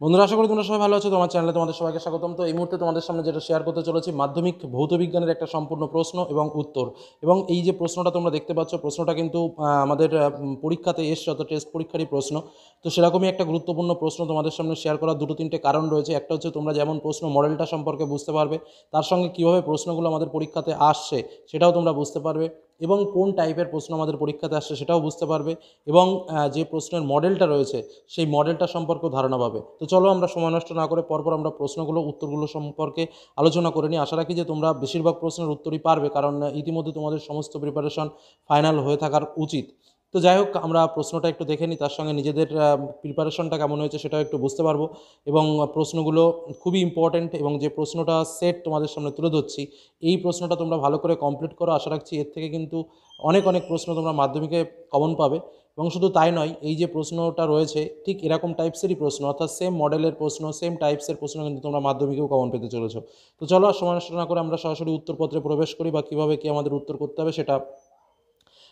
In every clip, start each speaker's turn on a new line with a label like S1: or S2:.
S1: বন্ধুরা, আশা করি তোমরা সবাই ভালো আছো। তোমার চ্যানেলে তোমাদের সবাইকে স্বাগতম। তো এই মুহূর্তে তোমাদের সামনে যেটা শেয়ার করতে চলেছি, মাধ্যমিক ভৌতবিজ্ঞানের একটা সম্পূর্ণ প্রশ্ন এবং উত্তর। এবং এই যে প্রশ্নটা তোমরা দেখতে পাচ্ছ, প্রশ্নটা কিন্তু আমাদের পরীক্ষাতে এসছে, অর্থাৎ টেস্ট পরীক্ষারই প্রশ্ন। তো সেরকমই একটা গুরুত্বপূর্ণ প্রশ্ন তোমাদের সামনে শেয়ার করার দুটো তিনটে কারণ রয়েছে। একটা হচ্ছে তোমরা যেমন প্রশ্ন মডেলটা সম্পর্কে বুঝতে পারবে, তার সঙ্গে কীভাবে প্রশ্নগুলো আমাদের পরীক্ষাতে আসছে সেটাও তোমরা বুঝতে পারবে, এবং কোন টাইপের প্রশ্ন আমাদের পরীক্ষাতে আসছে সেটাও বুঝতে পারবে, এবং যে প্রশ্নের মডেলটা রয়েছে সেই মডেলটা সম্পর্কেও ধারণা পাবে। তো চলো আমরা সময় নষ্ট না করে পরপর আমরা প্রশ্নগুলো উত্তরগুলো সম্পর্কে আলোচনা করে নিই। আশা রাখি যে তোমরা বেশিরভাগ প্রশ্নের উত্তরই পারবে, কারণ ইতিমধ্যে তোমাদের সমস্ত প্রিপারেশন ফাইনাল হয়ে থাকার উচিত। তো যাই হোক, আমরা প্রশ্নটা একটু দেখে নিই, তার সঙ্গে নিজেদের প্রিপারেশনটা কেমন হয়েছে সেটাও একটু বুঝতে পারবো। এবং প্রশ্নগুলো খুবই ইম্পর্ট্যান্ট, এবং যে প্রশ্নটা সেট তোমাদের সামনে তুলে ধরছি, এই প্রশ্নটা তোমরা ভালো করে কমপ্লিট করো। আশা রাখছি এর থেকে কিন্তু অনেক অনেক প্রশ্ন তোমরা মাধ্যমিকে কমন পাবে। এবং শুধু তাই নয়, এই যে প্রশ্নটা রয়েছে ঠিক এরকম টাইপসেরই প্রশ্ন, অর্থাৎ সেম মডেলের প্রশ্ন, সেম টাইপসের প্রশ্ন কিন্তু তোমরা মাধ্যমিকেও কমন পেতে চলেছো। তো চলো আর সময় নষ্ট না করে আমরা সরাসরি উত্তরপত্রে প্রবেশ করি, বা কীভাবে কি আমাদের উত্তর করতে হবে সেটা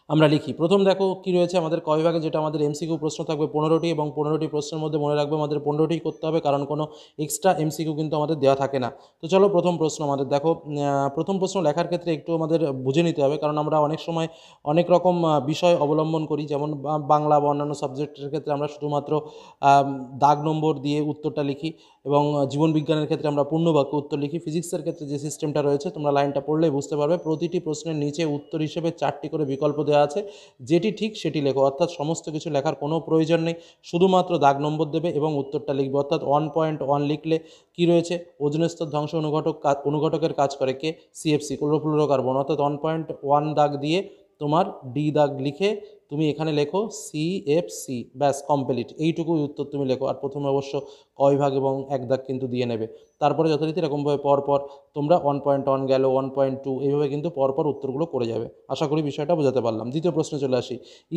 S1: আমরা লিখি। প্রথম দেখো কি রয়েছে আমাদের ক বিভাগে, যেটা আমাদের এমসিকিউ প্রশ্ন থাকবে 15টি, এবং 15টি প্রশ্নের মধ্যে মনে রাখবে আমাদের 15টিই করতে হবে, কারণ কোনো এক্সট্রা এমসিকিউ কিন্তু আমাদের দেওয়া থাকে না। তো চলো প্রথম প্রশ্ন আমাদের দেখো। প্রথম প্রশ্ন লেখার ক্ষেত্রে একটু আমাদের বুঝে নিতে হবে, কারণ আমরা অনেক সময় অনেক রকম বিষয় অবলম্বন করি। যেমন বাংলা বা অন্যান্য সাবজেক্টের ক্ষেত্রে আমরা শুধুমাত্র দাগ নম্বর দিয়ে উত্তরটা লিখি, এবং জীবন বিজ্ঞানের ক্ষেত্রে আমরা পূর্ণবাক্য উত্তর লিখি। ফিজিক্সের ক্ষেত্রে যে সিস্টেমটা রয়েছে, তোমরা লাইনটা পড়লেই বুঝতে পারবে, প্রতিটি প্রশ্নের নিচে উত্তর হিসেবে 4টি করে বিকল্প দেওয়া আছে, যেটি ঠিক সেটি লেখো। অর্থাৎ সমস্ত কিছু লেখার কোনো প্রয়োজন নেই, শুধুমাত্র দাগ নম্বর দেবে এবং উত্তরটা লিখবে। অর্থাৎ 1.1 লিখলে কি রয়েছে, ওজোন স্তর ধ্বংস অনুঘটকের কাজ করে কে? CFC, chlorofluorocarbon. অর্থাৎ 1.1 দাগ দিয়ে তোমার ডি দাগ লিখে তুমি এখানে লেখো সিএফসি, ব্যাস কমপ্লিট। এইটুকুই উত্তর তুমি লেখো। আর প্রথমে অবশ্য ক বিভাগ এবং 1 দাগ কিন্তু দিয়ে নেবে। তারপরে যথারীতি এরকমভাবে পরপর তোমরা 1.1 গেল, 1.2, এইভাবে কিন্তু পরপর উত্তরগুলো করে যাবে। আশা করি বিষয়টা বোঝাতে পারলাম। দ্বিতীয় প্রশ্নে চলে আসি।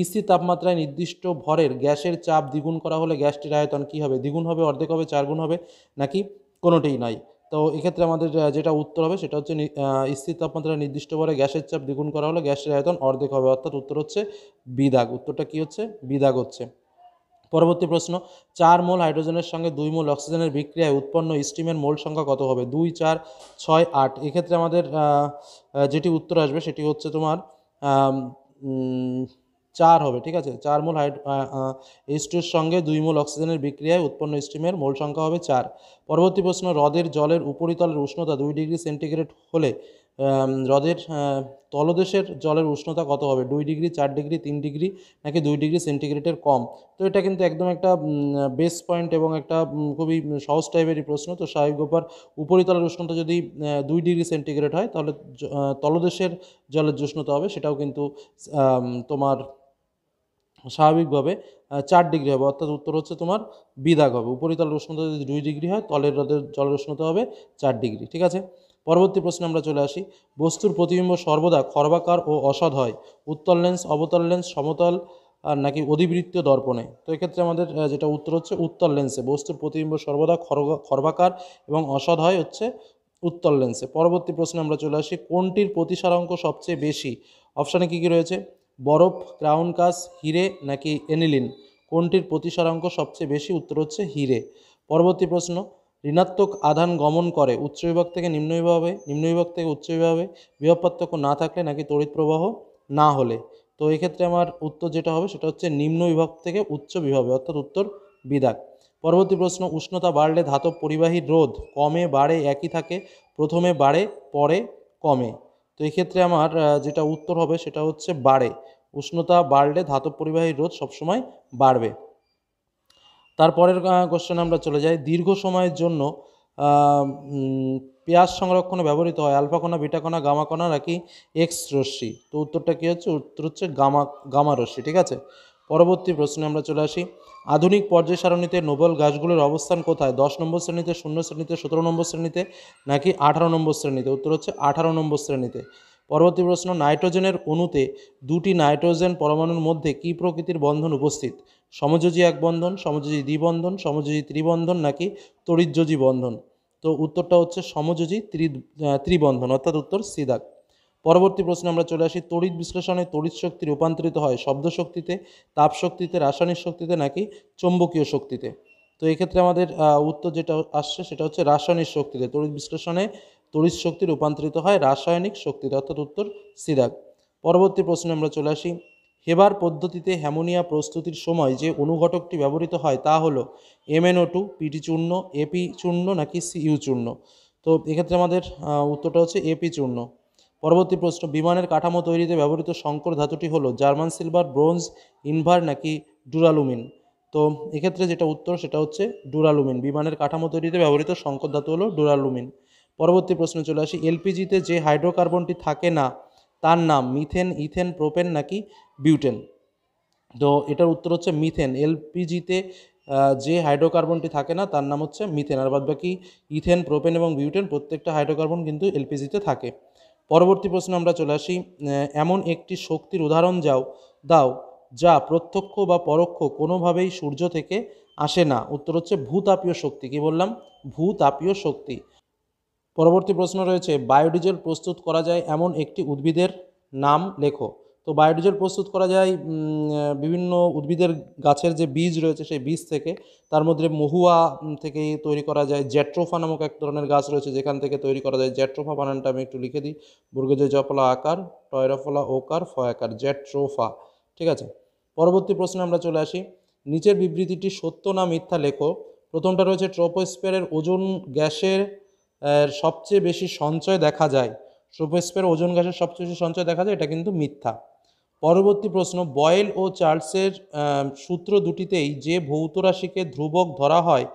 S1: স্থির তাপমাত্রায় নির্দিষ্ট ভরের গ্যাসের চাপ দ্বিগুণ করা হলে গ্যাসটির আয়তন কী হবে? দ্বিগুণ হবে, অর্ধেক হবে, 4 গুণ হবে, নাকি কোনোটিই নয়? তো এক্ষেত্রে আমাদের যেটা উত্তর হবে সেটা হচ্ছে স্থির তাপমাত্রায় নির্দিষ্ট ভরে গ্যাসের চাপ দ্বিগুণ করা হলে গ্যাসের আয়তন অর্ধেক হবে, অর্থাৎ উত্তর হচ্ছে বি দাগ। উত্তরটা কী হচ্ছে? বি দাগ হচ্ছে। পরবর্তী প্রশ্ন, 4 মোল হাইড্রোজেনের সঙ্গে 2 মোল অক্সিজেনের বিক্রিয়ায় উৎপন্ন স্টিমের মোল সংখ্যা কত হবে? 2, 4, 6, 8। এক্ষেত্রে আমাদের যেটি উত্তর আসবে সেটি হচ্ছে তোমার 4 হবে। ঠিক আছে, 4 মোল H2 এর সঙ্গে 2 মোল অক্সিজেনের বিক্রিয়ায় উৎপন্ন স্টিমের মোল সংখ্যা হবে 4। পরবর্তী প্রশ্ন, হ্রদের জলের উপরিতলের উষ্ণতা 2 ডিগ্রি সেন্টিগ্রেড হলে হ্রদের তলদেশের জলের উষ্ণতা কত হবে? 2 ডিগ্রি, 4 ডিগ্রি, 3 ডিগ্রি, নাকি 2 ডিগ্রি সেন্টিগ্রেডের কম? তো এটা কিন্তু একদম একটা বেস পয়েন্ট এবং একটা খুবই সহজ টাইপেরই প্রশ্ন। তো স্বাভাবিক ব্যাপার, উপরিতলের উষ্ণতা যদি 2 ডিগ্রি সেন্টিগ্রেড হয়, তাহলে তলদেশের জলের যে উষ্ণতা হবে সেটাও কিন্তু তোমার স্বাভাবিকভাবে 4 ডিগ্রি হবে। অর্থাৎ উত্তর হচ্ছে তোমার বি দাগ হবে। উপরিতলের উষ্ণতা যদি 2 ডিগ্রি হয়, তলের হ্রদের জলের উষ্ণতা হবে 4 ডিগ্রি। ঠিক আছে, পরবর্তী প্রশ্নে আমরা চলে আসি। বস্তুর প্রতিবিম্ব সর্বদা খর্বাকার ও অসৎ হয়, উত্তল লেন্স, অবতল লেন্স, সমতল আর নাকি অধিবৃত্তীয় দর্পণে? তো এক্ষেত্রে আমাদের যেটা উত্তর হচ্ছে উত্তল লেন্সে। বস্তুর প্রতিবিম্ব সর্বদা খর্বাকার এবং অসৎ হয় হচ্ছে উত্তল লেন্সে। পরবর্তী প্রশ্নে আমরা চলে আসি। কোনটির প্রতিসারাঙ্ক সবচেয়ে বেশি? অপশানে কী কী রয়েছে? বরফ, ক্রাউন কাস, হিরে, নাকি এনিলিন? কোনটির প্রতিসারাঙ্ক সবচেয়ে বেশি? উত্তর হচ্ছে হিরে। পরবর্তী প্রশ্ন, ঋণাত্মক আধান গমন করে উচ্চ বিভাগ থেকে নিম্ন বিভাগে, নিম্ন বিভাগ থেকে উচ্চ বিভাগে বিভব পার্থক্য না থাকলে, নাকি তড়িৎ প্রবাহ না হলে? তো এক্ষেত্রে আমার উত্তর যেটা হবে সেটা হচ্ছে নিম্ন বিভাগ থেকে উচ্চ বিভাগে, অর্থাৎ উত্তর বি দাগ। পরবর্তী প্রশ্ন, উষ্ণতা বাড়লে ধাতব পরিবাহীর রোধ কমে, বাড়ে, একই থাকে? প্রথমে বাড়ে, পরে কমে? তো এক্ষেত্রে আমার যেটা উত্তর হবে সেটা হচ্ছে বাড়ে। উষ্ণতা বাড়লে ধাতব পরিবাহীর রোধ সবসময় বাড়বে। তারপরের কোশ্চেনে আমরা চলে যাই। দীর্ঘ সময়ের জন্য পেঁয়াজ সংরক্ষণে ব্যবহৃত হয় আলফা কণা, বিটা কণা, গামা কণা, নাকি এক্স রশ্মি? তো উত্তরটা কী হচ্ছে? উত্তর হচ্ছে গামা রশ্মি। ঠিক আছে, পরবর্তী প্রশ্নে আমরা চলে আসি। আধুনিক পর্যায় সারণীতে নোবেল গাছগুলোর অবস্থান কোথায়? 10 নম্বর শ্রেণীতে, 0 শ্রেণীতে, 17 নম্বর শ্রেণীতে, নাকি 18 নম্বর শ্রেণীতে? উত্তর হচ্ছে 18 নম্বর শ্রেণীতে। পরবর্তী প্রশ্ন, নাইট্রোজেনের অণুতে 2টি নাইট্রোজেন পরমাণুর মধ্যে কী প্রকৃতির বন্ধন উপস্থিত? সমযোজী এক বন্ধন, সমযোজী দ্বিবন্ধন, সমযোজী ত্রিবন্ধন, নাকি তড়িৎযোজী বন্ধন? তো উত্তরটা হচ্ছে সমযোজী ত্রিবন্ধন, অর্থাৎ উত্তর সি দাগ। পরবর্তী প্রশ্নে আমরা চলে আসি। তড়িৎ বিশ্লেষণে তড়িৎ শক্তি রূপান্তরিত হয় শব্দ শক্তিতে, তাপ শক্তিতে, রাসায়নিক শক্তিতে, নাকি চৌম্বকীয় শক্তিতে? তো এক্ষেত্রে আমাদের উত্তর যেটা আসছে সেটা হচ্ছে রাসায়নিক শক্তিতে, তড়িৎ বিশ্লেষণে তড়িৎ শক্তি রূপান্তরিত হয় রাসায়নিক শক্তিতে, অর্থাৎ উত্তর সি দাগ। পরবর্তী প্রশ্নে আমরা চলে আসি। হেবার পদ্ধতিতে অ্যামোনিয়া প্রস্তুতির সময় যে অনুঘটকটি ব্যবহৃত হয় তা হলো MnO2, পিটি চূর্ণ, এপি চূর্ণ নাকি সিইউ চূর্ণ। তো এক্ষেত্রে আমাদের উত্তরটা হচ্ছে এপি চূর্ণ। পরবর্তী প্রশ্ন, বিমানের কাঠামো তৈরিতে ব্যবহৃত সংকর ধাতুটি হলো জার্মান সিলভার, ব্রোঞ্জ, ইনভার নাকি ডুরালুমিন। তো এক্ষেত্রে যেটা উত্তর সেটা হচ্ছে ডুরালুমিন। বিমানের কাঠামো তৈরিতে ব্যবহৃত সংকর ধাতু হলো ডুরালুমিন। পরবর্তী প্রশ্নে চলে আসি। এলপিজিতে যে হাইড্রোকার্বনটি থাকে না তার নাম মিথেন, ইথেন, প্রোপেন নাকি বিউটেন। তো এটার উত্তর হচ্ছে মিথেন। এলপিজিতে যে হাইড্রোকার্বনটি থাকে না তার নাম হচ্ছে মিথেন, আর বাদ বাকি ইথেন, প্রোপেন এবং বিউটেন প্রত্যেকটা হাইড্রোকার্বন কিন্তু এলপিজিতে থাকে। পরবর্তী প্রশ্নে আমরা চলে আসি। এমন একটি শক্তির উদাহরণ দাও যা প্রত্যক্ষ বা পরোক্ষ কোনোভাবেই সূর্য থেকে আসে না। উত্তর হচ্ছে ভূতাপীয় শক্তি। কি বললাম? ভূতাপীয় শক্তি। পরবর্তী প্রশ্ন রয়েছে, বায়োডিজেল প্রস্তুত করা যায় এমন একটি উদ্ভিদের নাম লেখো। তো বায়োডিজেল প্রস্তুত করা যায় বিভিন্ন উদ্ভিদের গাছের যে বীজ রয়েছে সেই বীজ থেকে। তার মধ্যে মহুয়া থেকে তৈরি করা যায়। জ্যাট্রোফা নামক এক ধরনের গাছ রয়েছে যেখান থেকে তৈরি করা যায়। জ্যাট্রোফা বানানটা আমি একটু লিখে দিই, বর্গজ জফলা আকার, টয়রফলা ওকার, ফয়াকার, জ্যাট্রোফা। ঠিক আছে। পরবর্তী প্রশ্নে আমরা চলে আসি। নিচের বিবৃতিটি সত্য না মিথ্যা লেখো। প্রথমটা রয়েছে, ট্রপোস্ফিয়ারের ওজোন গ্যাসের সবচেয়ে বেশি সঞ্চয় দেখা যায়। ট্রপোস্ফিয়ার ওজোন গ্যাসের সবচেয়ে বেশি সঞ্চয় দেখা যায়, এটা কিন্তু মিথ্যা। পরবর্তী প্রশ্ন, বয়েল ও চার্লসের সূত্র দুটিতেই যে ভৌত রাশিকে ধ্রুবক ধরা হয়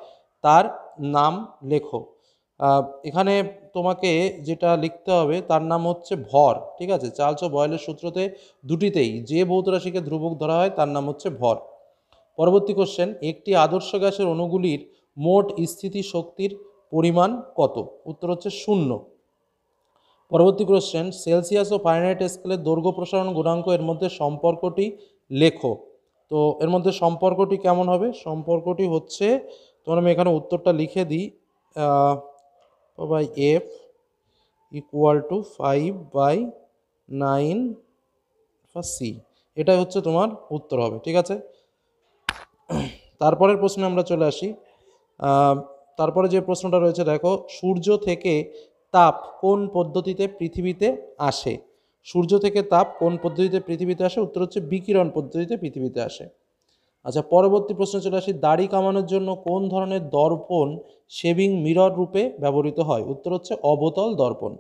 S1: তার নাম লেখো। এখানে তোমাকে যেটা লিখতে হবে তার নাম হচ্ছে ভর। ঠিক আছে, চার্লস ও বয়েলের সূত্রতে দুটিতেই যে ভৌত রাশিকে ধ্রুবক ধরা হয় তার নাম হচ্ছে ভর। পরবর্তী কোশ্চেন, একটি আদর্শ গ্যাসের অণুগুলির মোট স্থিতি শক্তির পরিমাণ কত? উত্তর হচ্ছে 0। পরবর্তী কোশ্চেন, সেলসিয়াস ও ফারেনহাইট স্কেলের দৈর্ঘ্য প্রসারণ গুণাঙ্ক এর মধ্যে সম্পর্কটি লেখো। তো এর মধ্যে সম্পর্কটি কেমন হবে? সম্পর্কটি হচ্ছে, তোমার আমি এখানে উত্তরটা লিখে দিই, by F equal to 5/9 C. এটাই হচ্ছে তোমার উত্তর হবে। ঠিক আছে। তারপরের প্রশ্নে আমরা চলে আসি। তারপরে যে প্রশ্নটা রয়েছে দেখো, সূর্য থেকে তাপ কোন পদ্ধতিতে পৃথিবীতে আসে? সূর্য থেকে তাপ কোন পদ্ধতিতে পৃথিবীতে আসে? উত্তর হচ্ছে বিকিরণ পদ্ধতিতে পৃথিবীতে আসে। আচ্ছা, পরবর্তী প্রশ্নে চলে আসি। দাড়ি কামানোর জন্য কোন ধরনের দর্পণ শেভিং মিরর রূপে ব্যবহৃত হয়? উত্তর হচ্ছে অবতল দর্পণ।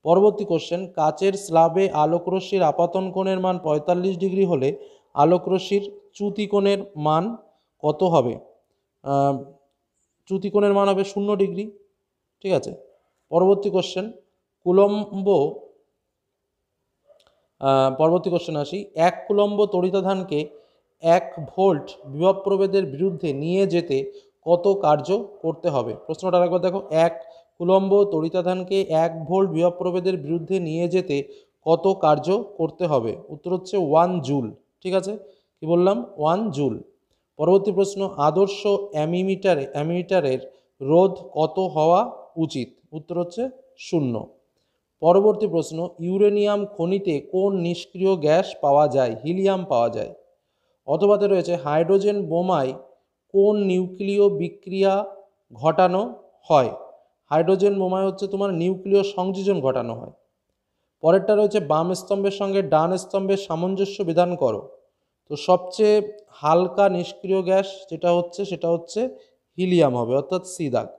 S1: পরবর্তী কোশ্চেন, কাচের স্ল্যাবে আলোকরশ্মির আপাতন কোণের মান 45 ডিগ্রি হলে আলোকরশ্মির চ্যুতি কোণের মান কত হবে? চ্যুতি কোণের মান হবে 0 ডিগ্রি। ঠিক আছে। পরবর্তী কোশ্চেন, কুলম্ব পরবর্তী কোশ্চেন আসি। 1 কুলম্ব তড়িতাধানকে 1 ভোল্ট বিভব প্রভেদের বিরুদ্ধে নিয়ে যেতে কত কার্য করতে হবে? প্রশ্নটা আরেকবার দেখো, 1 কুলম্ব তড়িতাধানকে 1 ভোল্ট বিভব প্রভেদের বিরুদ্ধে নিয়ে যেতে কত কার্য করতে হবে? উত্তর হচ্ছে 1 জুল। ঠিক আছে, কি বললাম? 1 জুল। পরবর্তী প্রশ্ন, আদর্শ অ্যামিটারের রোধ কত হওয়া উচিত? উত্তর হচ্ছে 0। পরবর্তী প্রশ্ন, ইউরেনিয়াম খনিতে কোন নিষ্ক্রিয় গ্যাস পাওয়া যায়? হিলিয়াম পাওয়া যায়। অথবাতে রয়েছে, হাইড্রোজেন বোমায় কোন নিউক্লিয় বিক্রিয়া ঘটানো হয়? হাইড্রোজেন বোমায় হচ্ছে তোমার নিউক্লিয় সংযোজন ঘটানো হয়। পরেরটা রয়েছে, বাম স্তম্ভের সঙ্গে ডান স্তম্ভের সামঞ্জস্য বিধান করো। তো সবচেয়ে হালকা নিষ্ক্রিয় গ্যাস যেটা হচ্ছে সেটা হচ্ছে হিলিয়াম হবে, অর্থাৎ সি দাগ।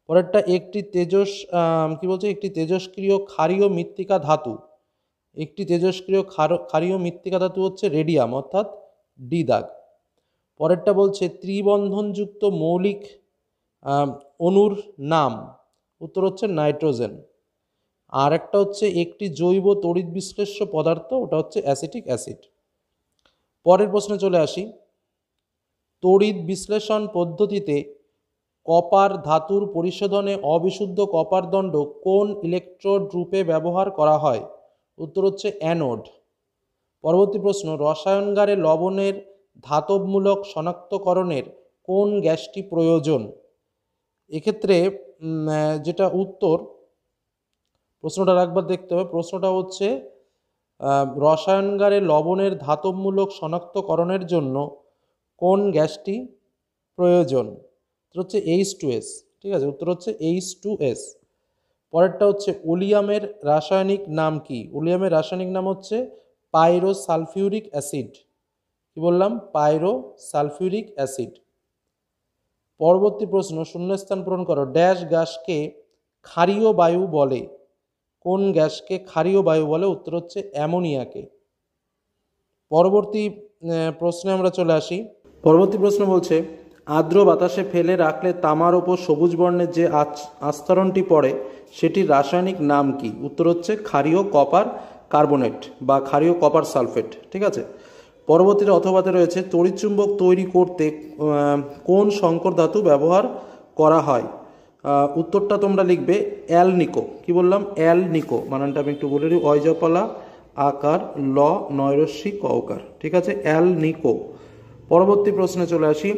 S1: পরেরটা, একটি একটি তেজস্ক্রিয় ক্ষারীয় মৃত্তিকা ধাতু। একটি তেজস্ক্রিয় ক্ষারীয় মৃত্তিকা ধাতু হচ্ছে রেডিয়াম, অর্থাৎ ডি দাগ। পরেরটা বলছে, ত্রিবন্ধনযুক্ত মৌলিক অণুর নাম। উত্তর হচ্ছে নাইট্রোজেন। আর একটা হচ্ছে একটি জৈব তড়িৎ বিশ্লেষ্য পদার্থ, ওটা হচ্ছে অ্যাসিটিক অ্যাসিড। পরের প্রশ্নে চলে আসি। তড়িৎ বিশ্লেষণ পদ্ধতিতে কপার ধাতুর পরিশোধনে অবিশুদ্ধ কপার দণ্ড কোন ইলেকট্রোড রূপে ব্যবহার করা হয়? উত্তর হচ্ছে অ্যানোড। পরবর্তী প্রশ্ন, রসায়নগারে লবণের ধাতবমূলক শনাক্তকরণের কোন গ্যাসটি প্রয়োজন? এক্ষেত্রে যেটা উত্তর, প্রশ্নটা একবার দেখতে হবে। প্রশ্নটা হচ্ছে, রসায়নগারে লবণের ধাতবমূলক শনাক্তকরণের জন্য কোন গ্যাসটি প্রয়োজন? উত্তর হচ্ছে H2S। ঠিক আছে, উত্তর হচ্ছে H2S। পরেরটা হচ্ছে ওলিয়ামের রাসায়নিক নাম কি? ওলিয়ামের রাসায়নিক নাম হচ্ছে পাইরোসালফিউরিক অ্যাসিড। কি বললাম? পাইরোসালফিউরিক অ্যাসিড। পরবর্তী প্রশ্ন, শূন্যস্থান পূরণ করো। ড্যাশ গ্যাসকে ক্ষারীয় বায়ু বলে? কোন গ্যাসকে ক্ষারীয় বায়ু বলে? উত্তর হচ্ছে অ্যামোনিয়াকে। পরবর্তী প্রশ্নে আমরা চলে আসি। পরবর্তী প্রশ্ন বলছে, আর্দ্র বাতাসে ফেলে রাখলে তামার ওপর সবুজ বর্ণের যে আস্তরণটি পড়ে সেটির রাসায়নিক নাম কি? উত্তর হচ্ছে ক্ষারীয় কপার কার্বনেট বা ক্ষারীয় কপার সালফেট। ঠিক আছে। পরবর্তীতে অথবাতে রয়েছে, তড়িৎচুম্বক তৈরি করতে কোন সংকর ধাতু ব্যবহার করা হয়? উত্তরটা তোমরা লিখবে অ্যালনিকো। কি বললাম? অ্যালনিকো। বানানটা আমি একটু বলে দিই, অয়জপালা আকার ল নয়রস্যি কওকার। ঠিক আছে, অ্যালনিকো। পরবর্তী প্রশ্নে চলে আসি।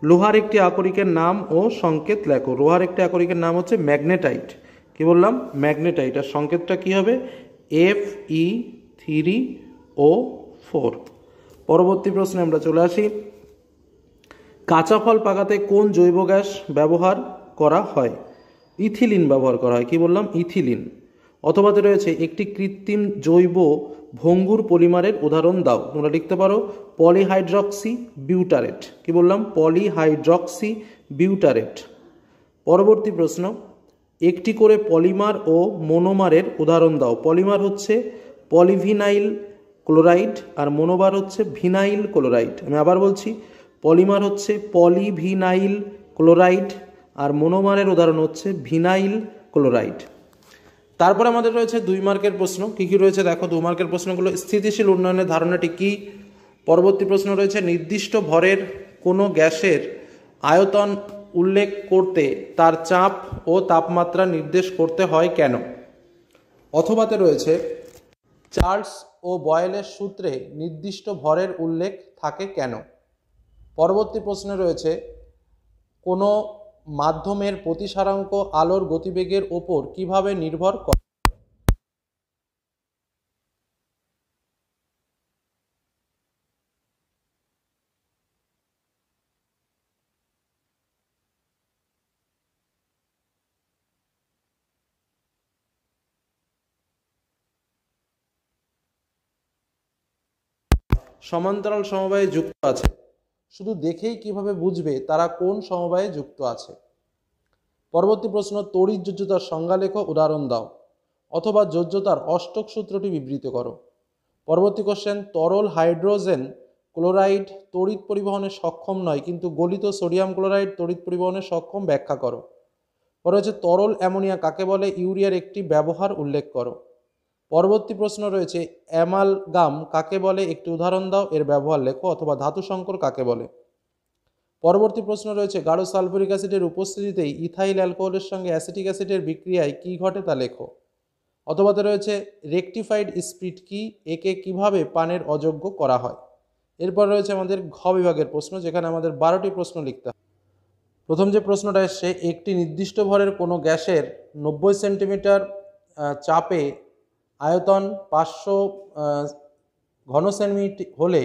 S1: লোহার একটি আকরিকের নাম ও সংকেত লেখো। লোহার একটি আকরিকের নাম হচ্ছে ম্যাগনেটাইট। কি বললাম? ম্যাগনেটাইট। আর সংকেতটা কি হবে? Fe3O4। পরবর্তী প্রশ্নে আমরা চলে আসি। কাঁচা ফল পাকাতে কোন জৈব গ্যাস ব্যবহার করা হয়? ইথিলিন ব্যবহার করা হয়। কি বললাম? ইথিলিন। অথবাতে রয়েছে, একটি কৃত্রিম জৈব ভঙ্গুর পলিমারের উদাহরণ দাও। তোমরা লিখতে পারো পলিহাইড্রক্সি বিউটারেট। কি বললাম? Polyhydroxy butyrate. পরবর্তী প্রশ্ন, একটি করে পলিমার ও মনোমারের উদাহরণ দাও। পলিমার হচ্ছে পলিভিনাইল ক্লোরাইড আর মনোমার হচ্ছে ভিনাইল ক্লোরাইড। আমি আবার বলছি, পলিমার হচ্ছে পলিভিনাইল ক্লোরাইড আর মনোমারের উদাহরণ হচ্ছে ভিনাইল ক্লোরাইড। তারপরে আমাদের রয়েছে 2 মার্কের প্রশ্ন। কি কি রয়েছে দেখো 2 মার্কের প্রশ্নগুলো। স্থিতিশীল উন্নয়নের ধারণাটি কি? পরবর্তী প্রশ্ন রয়েছে, নির্দিষ্ট ভরের কোনো গ্যাসের আয়তন উল্লেখ করতে তার চাপ ও তাপমাত্রা নির্দেশ করতে হয় কেন? অথবাতে রয়েছে, চার্লস ও বয়েলের সূত্রে নির্দিষ্ট ভরের উল্লেখ থাকে কেন? পরবর্তী প্রশ্নে রয়েছে, কোনো মাধ্যমের প্রতিসারাঙ্ক আলোর গতিবেগের ওপর কিভাবে নির্ভর করে? সমান্তরাল সমবায়ে যুক্ত আছে। শুধু দেখেই কিভাবে বুঝবে তারা কোন সমবায়ে যুক্ত আছে? পরবর্তী প্রশ্ন, তড়িৎ যোজ্যতার সংজ্ঞা লেখো, উদাহরণ দাও। অথবা যোজ্যতার অষ্টক সূত্রটি বিবৃত করো। পরবর্তী কোশ্চেন, তরল হাইড্রোজেন ক্লোরাইড তড়িৎ পরিবহনে সক্ষম নয় কিন্তু গলিত সোডিয়াম ক্লোরাইড তড়িৎ পরিবহনে সক্ষম, ব্যাখ্যা করো। পরে হচ্ছে, তরল অ্যামোনিয়া কাকে বলে? ইউরিয়ার একটি ব্যবহার উল্লেখ করো। পরবর্তী প্রশ্ন রয়েছে, অ্যামালগাম কাকে বলে? একটি উদাহরণ দাও, এর ব্যবহার লেখো। অথবা ধাতু সংকর কাকে বলে? পরবর্তী প্রশ্ন রয়েছে, গাঢ় সালফুরিক অ্যাসিডের উপস্থিতিতে ইথাইল অ্যালকোহলের সঙ্গে অ্যাসিটিক অ্যাসিডের বিক্রিয়ায় কী ঘটে তা লেখো। অথবাতে রয়েছে, রেকটিফাইড স্পিরিট কি? একে কিভাবে পানের অযোগ্য করা হয়? এরপর রয়েছে আমাদের ঘ বিভাগের প্রশ্ন, যেখানে আমাদের 12টি প্রশ্ন লিখতে হবে। প্রথম যে প্রশ্নটা এসছে, একটি নির্দিষ্ট ভরের কোনো গ্যাসের 90 সেন্টিমিটার চাপে আয়তন 500 ঘন সেন্টিমিটার হলে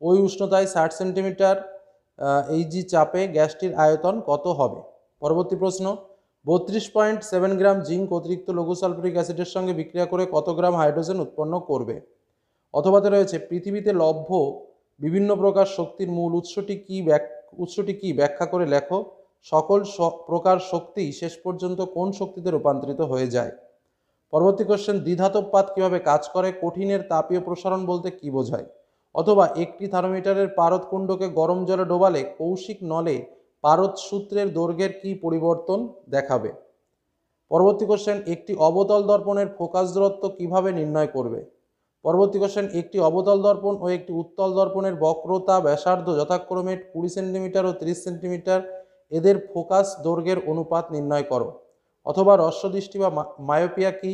S1: ওই উষ্ণতায় 60 সেন্টিমিটার এইজি চাপে গ্যাসটির আয়তন কত হবে? পরবর্তী প্রশ্ন, 32.7 গ্রাম জিঙ্ক অতিরিক্ত লঘু সালফুরিক অ্যাসিডের সঙ্গে বিক্রিয়া করে কত গ্রাম হাইড্রোজেন উৎপন্ন করবে? অথবাতে রয়েছে, পৃথিবীতে লভ্য বিভিন্ন প্রকার শক্তির মূল উৎসটি কি ব্যাখ্যা করে লেখো। সকল প্রকার শক্তি শেষ পর্যন্ত কোন শক্তিতে রূপান্তরিত হয়ে যায়? পরবর্তী কোশ্চেন, দ্বিধাতব পাত কীভাবে কাজ করে? কঠিনের তাপীয় প্রসারণ বলতে কী বোঝায়? অথবা একটি থার্মোমিটারের পারদ কুণ্ডকে গরম জলে ডোবালে কৌশিক নলে পারদ সূত্রের দৈর্ঘ্যের কী পরিবর্তন দেখাবে? পরবর্তী কোশ্চেন, একটি অবতল দর্পণের ফোকাস দূরত্ব কীভাবে নির্ণয় করবে? পরবর্তী কোশ্চেন, একটি অবতল দর্পণ ও একটি উত্তল দর্পণের বক্রতা ব্যাসার্ধ যথাক্রমে 20 সেন্টিমিটার ও 30 সেন্টিমিটার, এদের ফোকাস দৈর্ঘ্যের অনুপাত নির্ণয় করো। অথবা হ্রস্বদৃষ্টি বা মায়োপিয়া কি?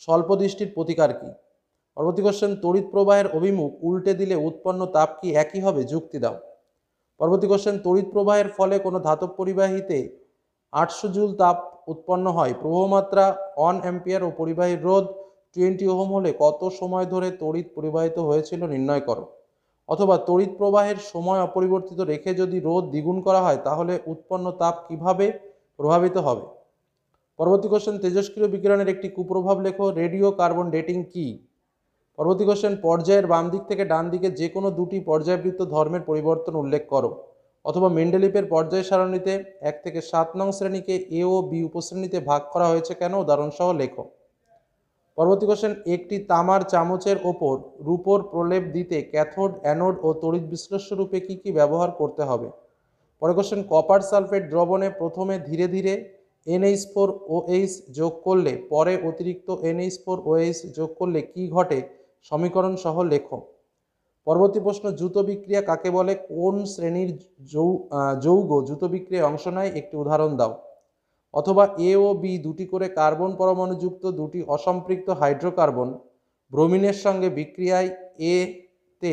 S1: স্বল্প দৃষ্টির প্রতিকার কি? পরবর্তী কোশ্চেন, তড়িৎ প্রবাহের অভিমুখ উল্টে দিলে উৎপন্ন তাপ কি একই হবে? যুক্তি দাও। পরবর্তী কোশ্চেন, তড়িৎ প্রবাহের ফলে কোনো ধাতব পরিবাহীতে 800 জুল তাপ উৎপন্ন হয়। প্রবাহমাত্রা 1 অ্যাম্পিয়ার ও পরিবাহীর রোধ 20 ওহম হলে কত সময় ধরে তড়িৎ পরিবাহিত হয়েছিল নির্ণয় করো। অথবা তড়িৎ প্রবাহের সময় অপরিবর্তিত রেখে যদি রোধ দ্বিগুণ করা হয় তাহলে উৎপন্ন তাপ কিভাবে প্রভাবিত হবে? পরবর্তী কোশ্চেন, তেজস্ক্রিয় বিকিরণের একটি কুপ্রভাব লেখো। রেডিও কার্বন ডেটিং কি? পরবর্তী কোশ্চেন, পর্যায়ের বাম দিক থেকে ডান দিকে যে কোনো দুটি পর্যায়বৃত্ত ধর্মের পরিবর্তন উল্লেখ করো। অথবা মেন্ডেলিপের পর্যায় সারণীতে 1 থেকে 7 নং শ্রেণীকে এ ও বি উপশ্রেণীতে ভাগ করা হয়েছে কেন? উদাহরণসহ লেখো। পরবর্তী কোশ্চেন, একটি তামার চামচের ওপর রূপোর প্রলেপ দিতে ক্যাথোড, অ্যানোড ও তড়িৎ বিশ্লেষ্য রূপে কী কী ব্যবহার করতে হবে? পরের কোশ্চেন, কপার সালফেট দ্রবণে প্রথমে ধীরে ধীরে NH4OH যোগ করলে পরে অতিরিক্ত NH4OH যোগ করলে কি ঘটে? সমীকরণ সহ লেখো। পরবর্তী প্রশ্ন, দ্রুত বিক্রিয়া কাকে বলে? কোন শ্রেণীর যৌগ দ্রুত বিক্রিয়ায় অংশ নেয়? একটি উদাহরণ দাও। অথবা এ ও বি দুটি করে কার্বন পরমাণুযুক্ত দুটি অসম্পৃক্ত হাইড্রোকার্বন ব্রোমিনের সঙ্গে বিক্রিয়ায় এ তে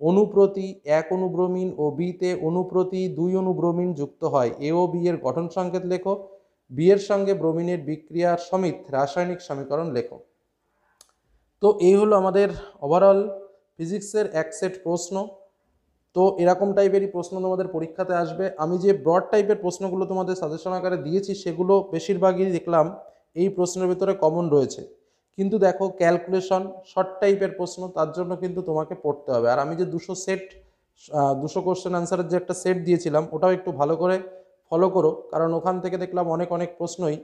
S1: অনুপ্রতি 1 অণু ব্রোমিন ও বি তে অনুপ্রতি 2 অণু ব্রোমিন যুক্ত হয়। এ ও বি এর গঠন সংকেত লেখো। বি এর সঙ্গে ব্রোমিনের বিক্রিয়ার সমিত রাসায়নিক সমীকরণ লেখো। তো এই হলো আমাদের ওভারঅল ফিজিক্সের এক সেট প্রশ্ন। তো এরকম টাইপেরই প্রশ্ন তোমাদের পরীক্ষাতে আসবে। আমি যে ব্রড টাইপের প্রশ্নগুলো তোমাদের সাজেশন আকারে দিয়েছি সেগুলো বেশিরভাগই দেখলাম এই প্রশ্নের ভিতরে কমন রয়েছে। কিন্তু দেখো, ক্যালকুলেশন শর্ট টাইপের প্রশ্ন, তার জন্য কিন্তু তোমাকে পড়তে হবে। আর আমি যে 200 কোশ্চেন অ্যান্সারের যে একটা সেট দিয়েছিলাম ওটাও একটু ভালো করে ফলো করো, কারণ ওখান থেকে দেখলাম অনেক প্রশ্নই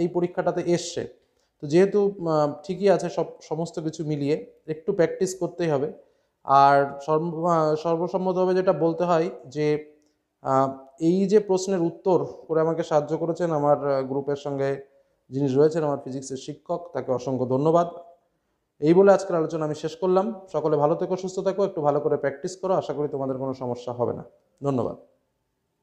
S1: এই পরীক্ষাটাতে এসছে। তো যেহেতু ঠিকই আছে সমস্ত কিছু মিলিয়ে, একটু প্র্যাকটিস করতেই হবে। আর সর্বসম্মতভাবে যেটা বলতে হয় যে এই যে প্রশ্নের উত্তর করে আমাকে সাহায্য করেছেন আমার গ্রুপের সঙ্গে যিনি রয়েছেন, আমার ফিজিক্সের শিক্ষক, তাকে অসংখ্য ধন্যবাদ। এই বলে আজকের আলোচনা আমি শেষ করলাম। সকলে ভালো থেকো, সুস্থ থাকো, একটু ভালো করে প্র্যাকটিস করো। আশা করি তোমাদের কোনো সমস্যা হবে না। ধন্যবাদ।